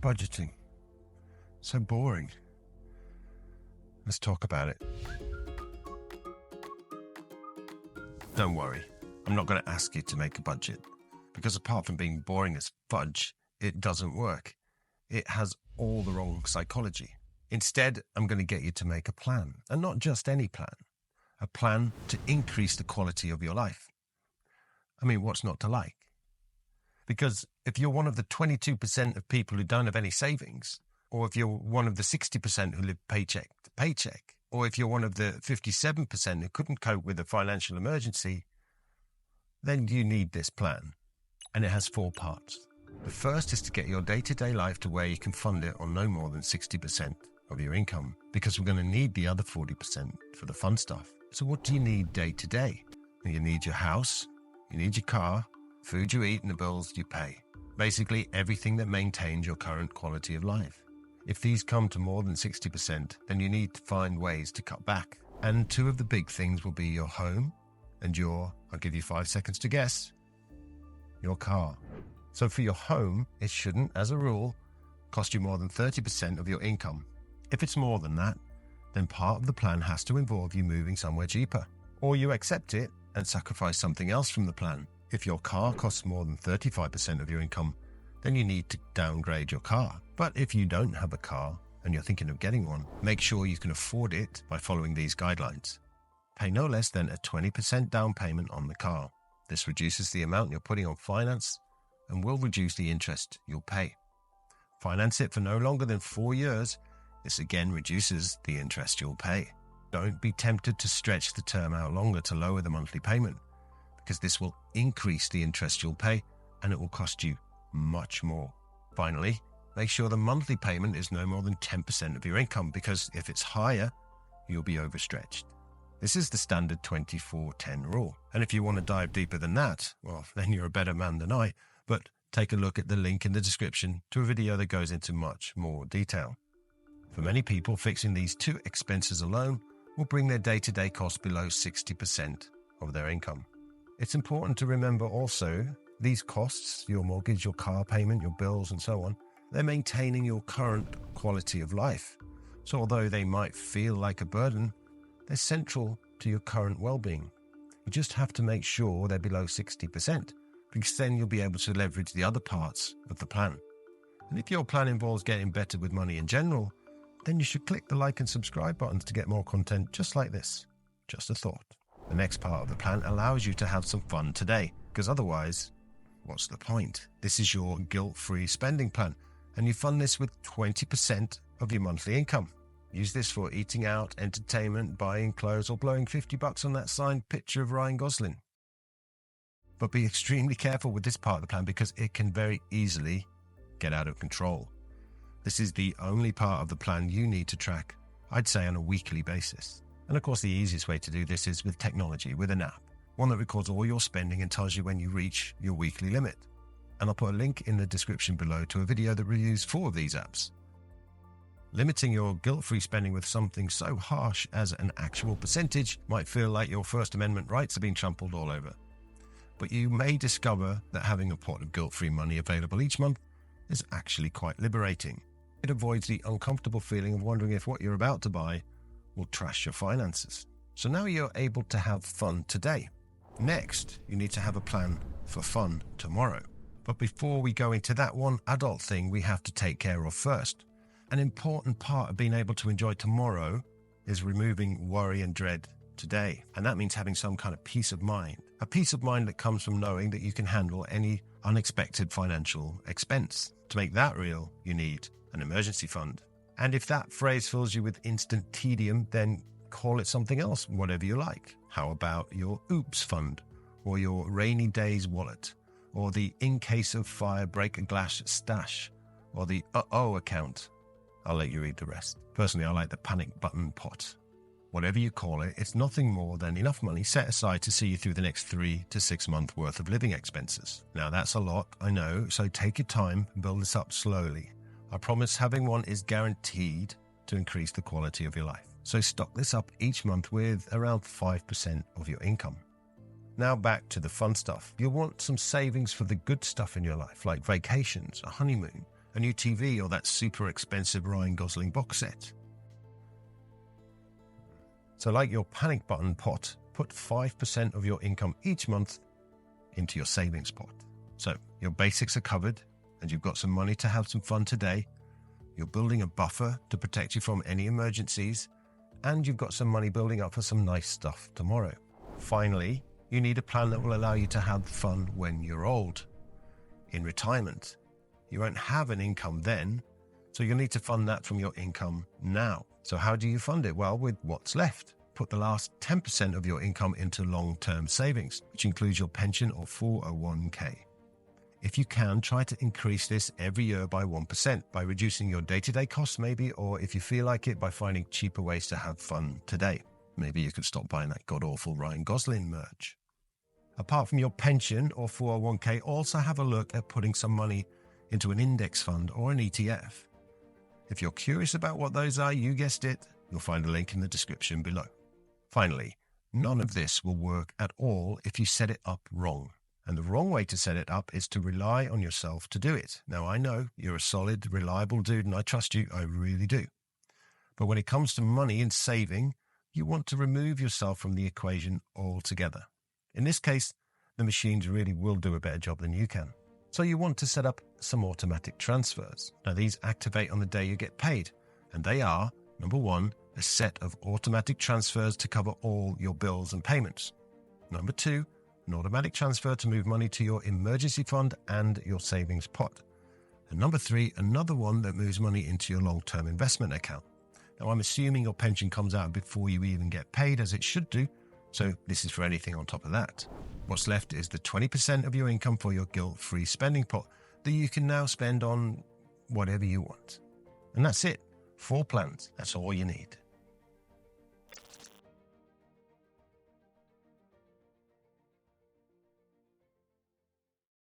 budgeting? So boring. Let's talk about it. Don't worry, I'm not going to ask you to make a budget, because apart from being boring as fudge, it doesn't work. It has all the wrong psychology. Instead, I'm going to get you to make a plan, and not just any plan. A plan to increase the quality of your life. I mean, what's not to like? Because if you're one of the 22% of people who don't have any savings, or if you're one of the 60% who live paycheck to paycheck, or if you're one of the 57% who couldn't cope with a financial emergency, then you need this plan. And it has 4 parts. The first is to get your day-to-day life to where you can fund it on no more than 60% of your income, because we're going to need the other 40% for the fun stuff. So what do you need day to day? You need your house, you need your car, food you eat, and the bills you pay. Basically everything that maintains your current quality of life. If these come to more than 60%, then you need to find ways to cut back. And 2 of the big things will be your home and I'll give you 5 seconds to guess, your car. So for your home, it shouldn't, as a rule, cost you more than 30% of your income. If it's more than that, then part of the plan has to involve you moving somewhere cheaper, or you accept it and sacrifice something else from the plan. If your car costs more than 35% of your income, then you need to downgrade your car. But if you don't have a car and you're thinking of getting one, make sure you can afford it by following these guidelines. Pay no less than a 20% down payment on the car. This reduces the amount you're putting on finance and will reduce the interest you'll pay. Finance it for no longer than 4 years. This again reduces the interest you'll pay. Don't be tempted to stretch the term out longer to lower the monthly payment, because this will increase the interest you'll pay and it will cost you much more. Finally, make sure the monthly payment is no more than 10% of your income, because if it's higher, you'll be overstretched. This is the standard 24-10 rule. And if you want to dive deeper than that, well, then you're a better man than I. But take a look at the link in the description to a video that goes into much more detail. For many people, fixing these 2 expenses alone will bring their day-to-day costs below 60% of their income. It's important to remember also, these costs, your mortgage, your car payment, your bills, and so on, they're maintaining your current quality of life. So although they might feel like a burden, they're central to your current well-being. You just have to make sure they're below 60%, because then you'll be able to leverage the other parts of the plan. And if your plan involves getting better with money in general, then you should click the like and subscribe buttons to get more content just like this. Just a thought. The next part of the plan allows you to have some fun today, because otherwise, what's the point? This is your guilt-free spending plan, and you fund this with 20% of your monthly income. Use this for eating out, entertainment, buying clothes, or blowing $50 on that signed picture of Ryan Gosling. But be extremely careful with this part of the plan, because it can very easily get out of control. This is the only part of the plan you need to track, I'd say, on a weekly basis. And of course, the easiest way to do this is with technology, with an app, one that records all your spending and tells you when you reach your weekly limit. And I'll put a link in the description below to a video that reviews 4 of these apps. Limiting your guilt-free spending with something so harsh as an actual percentage might feel like your First Amendment rights are being trampled all over. But you may discover that having a pot of guilt-free money available each month is actually quite liberating. It avoids the uncomfortable feeling of wondering if what you're about to buy will trash your finances. So now you're able to have fun today. Next, you need to have a plan for fun tomorrow. But before we go into that one adult thing we have to take care of first, an important part of being able to enjoy tomorrow is removing worry and dread today. And that means having some kind of peace of mind. A peace of mind that comes from knowing that you can handle any unexpected financial expense. To make that real, you need an emergency fund. And if that phrase fills you with instant tedium, then call it something else, whatever you like. How about your oops fund, or your rainy days wallet, or the in case of fire break a glass stash, or the uh-oh account? I'll let you read the rest. Personally, I like the panic button pot. Whatever you call it, it's nothing more than enough money set aside to see you through the next 3 to 6 months worth of living expenses. Now that's a lot, I know, so take your time and build this up slowly. I promise having one is guaranteed to increase the quality of your life. So stock this up each month with around 5% of your income. Now back to the fun stuff. You'll want some savings for the good stuff in your life, like vacations, a honeymoon, a new TV, or that super expensive Ryan Gosling box set. So like your panic button pot, put 5% of your income each month into your savings pot. So your basics are covered and you've got some money to have some fun today. You're building a buffer to protect you from any emergencies, and you've got some money building up for some nice stuff tomorrow. Finally, you need a plan that will allow you to have fun when you're old. In retirement, you won't have an income then, so you'll need to fund that from your income now. So how do you fund it? Well, with what's left. Put the last 10% of your income into long-term savings, which includes your pension or 401k. If you can, try to increase this every year by 1%, by reducing your day-to-day costs maybe, or if you feel like it, by finding cheaper ways to have fun today. Maybe you could stop buying that god-awful Ryan Gosling merch. Apart from your pension or 401k, also have a look at putting some money into an index fund or an ETF. If you're curious about what those are, you guessed it, you'll find a link in the description below. Finally, none of this will work at all if you set it up wrong. And the wrong way to set it up is to rely on yourself to do it. Now, I know you're a solid, reliable dude, and I trust you, I really do. But when it comes to money and saving, you want to remove yourself from the equation altogether. In this case, the machines really will do a better job than you can. So you want to set up some automatic transfers. Now, these activate on the day you get paid, and they are, number one, a set of automatic transfers to cover all your bills and payments. Number two, an automatic transfer to move money to your emergency fund and your savings pot. And number three, another one that moves money into your long-term investment account. Now, I'm assuming your pension comes out before you even get paid, as it should do, so this is for anything on top of that. What's left is the 20% of your income for your guilt-free spending pot that you can now spend on whatever you want. And that's it. 4 plans. That's all you need.